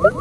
Well,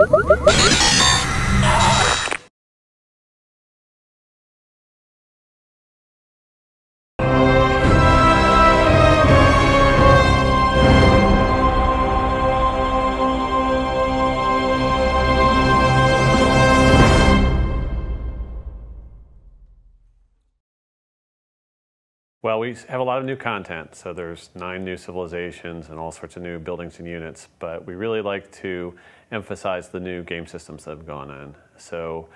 we have a lot of new content, so there's 9 new civilizations and all sorts of new buildings and units, but we really like to emphasize the new game systems that have gone in. So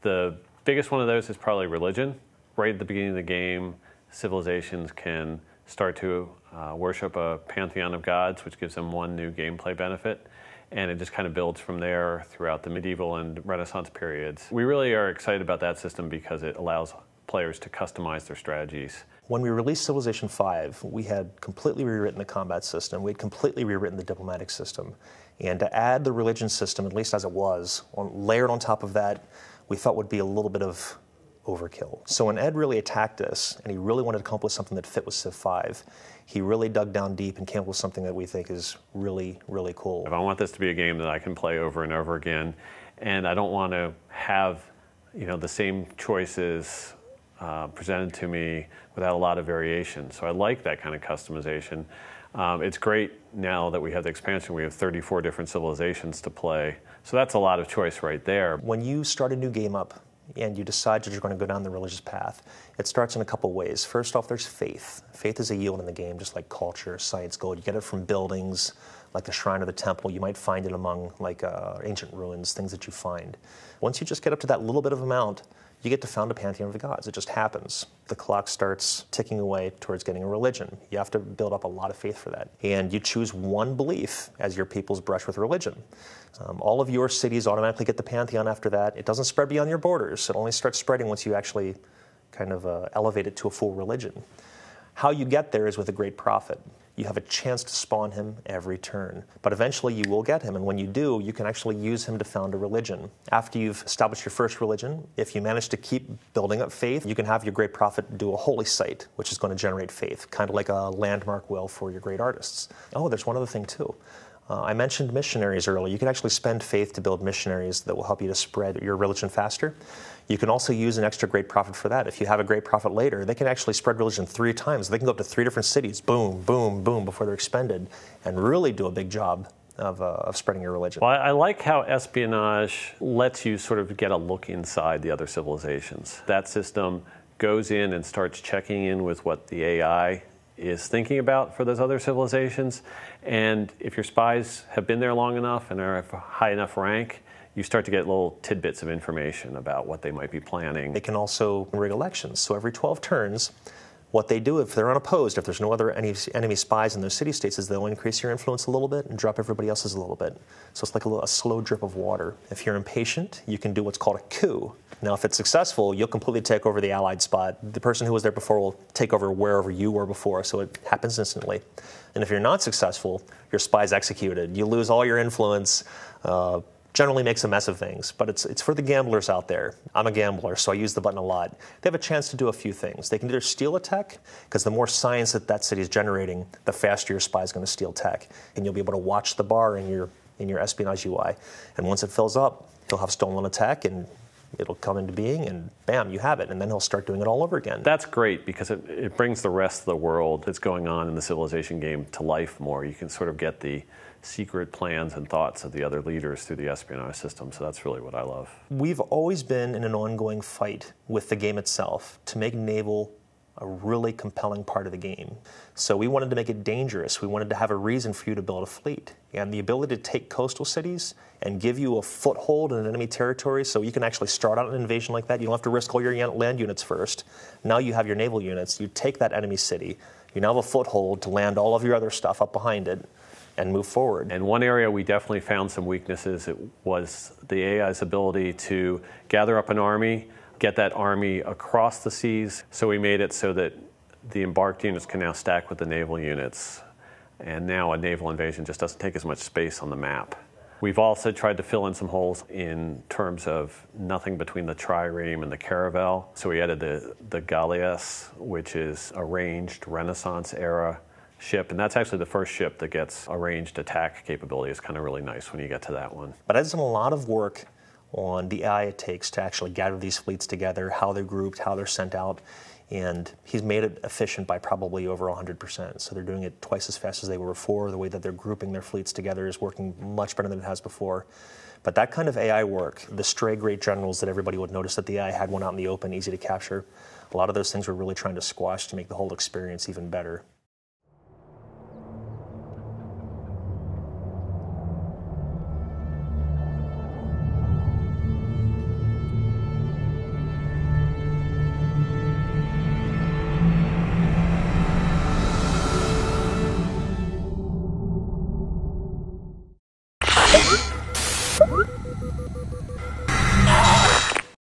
the biggest one of those is probably religion. Right at the beginning of the game, civilizations can start to worship a pantheon of gods, which gives them one new gameplay benefit. And it just kind of builds from there throughout the medieval and Renaissance periods. We really are excited about that system because it allows players to customize their strategies. When we released Civilization V, we had completely rewritten the combat system. We had completely rewritten the diplomatic system. And to add the religion system, at least as it was, layered on top of that, we felt would be a little bit of overkill. So when Ed really attacked us, and he really wanted to accomplish something that fit with Civ 5, he really dug down deep and came up with something that we think is really, really cool. If I want this to be a game that I can play over and over again, and I don't want to have, the same choices presented to me without a lot of variation. So I like that kind of customization. It's great now that we have the expansion. We have 34 different civilizations to play. So that's a lot of choice right there. When you start a new game up and you decide that you're going to go down the religious path, it starts in a couple ways. First off, there's faith. Faith is a yield in the game, just like culture, science, gold. You get it from buildings, like the shrine or the temple. You might find it among ancient ruins, things that you find. Once you just get up to that little bit of amount, you get to found a pantheon of the gods. It just happens. The clock starts ticking away towards getting a religion. You have to build up a lot of faith for that. And you choose one belief as your people's brush with religion. All of your cities automatically get the pantheon after that. It doesn't spread beyond your borders. It only starts spreading once you actually kind of elevate it to a full religion. How you get there is with a great prophet. You have a chance to spawn him every turn. But eventually you will get him, and when you do, you can actually use him to found a religion. After you've established your first religion, if you manage to keep building up faith, you can have your great prophet do a holy site, which is going to generate faith, kind of like a landmark will for your great artists. Oh, there's one other thing too. I mentioned missionaries earlier. You can actually spend faith to build missionaries that will help you to spread your religion faster. You can also use an extra great prophet for that. If you have a great prophet later, they can actually spread religion 3 times. They can go up to 3 different cities, boom, boom, boom, before they're expended, and really do a big job of spreading your religion. Well, I like how espionage lets you sort of get a look inside the other civilizations. That system goes in and starts checking in with what the AI is thinking about for those other civilizations. And if your spies have been there long enough and are of a high enough rank, you start to get little tidbits of information about what they might be planning. They can also rig elections. So every 12 turns, what they do if they're unopposed, if there's no other enemy spies in those city-states, is they'll increase your influence a little bit and drop everybody else's a little bit. So it's like a slow drip of water. If you're impatient, you can do what's called a coup. Now, if it's successful, you'll completely take over the allied spot. The person who was there before will take over wherever you were before, so it happens instantly. And if you're not successful, your spy's executed. You lose all your influence. Generally makes a mess of things, but it's for the gamblers out there. I'm a gambler, so I use the button a lot. They have a chance to do a few things. They can either steal a tech, because the more science that city is generating, the faster your spy is going to steal tech, and you'll be able to watch the bar in your espionage UI. And once it fills up, he'll have stolen a tech, and it'll come into being, and bam, you have it, and then he'll start doing it all over again. That's great, because it brings the rest of the world that's going on in the civilization game to life more. You can sort of get the secret plans and thoughts of the other leaders through the espionage system, so that's really what I love. We've always been in an ongoing fight with the game itself to make naval a really compelling part of the game. So we wanted to make it dangerous. We wanted to have a reason for you to build a fleet. And the ability to take coastal cities and give you a foothold in an enemy territory so you can actually start out an invasion like that. You don't have to risk all your land units first. Now you have your naval units. You take that enemy city. You now have a foothold to land all of your other stuff up behind it and move forward. And one area we definitely found some weaknesses, it was the AI's ability to gather up an army, get that army across the seas. So we made it so that the embarked units can now stack with the naval units. And now a naval invasion just doesn't take as much space on the map. We've also tried to fill in some holes in terms of nothing between the trireme and the caravel. So we added the galleass, which is a ranged Renaissance era ship, and that's actually the first ship that gets a ranged attack capability. It's kind of really nice when you get to that one. But I've done a lot of work on the AI it takes to actually gather these fleets together, how they're grouped, how they're sent out, and he's made it efficient by probably over 100%. So they're doing it twice as fast as they were before. The way that they're grouping their fleets together is working much better than it has before. But that kind of AI work, the stray great generals that everybody would notice that the AI had one out in the open, easy to capture, a lot of those things we're really trying to squash to make the whole experience even better.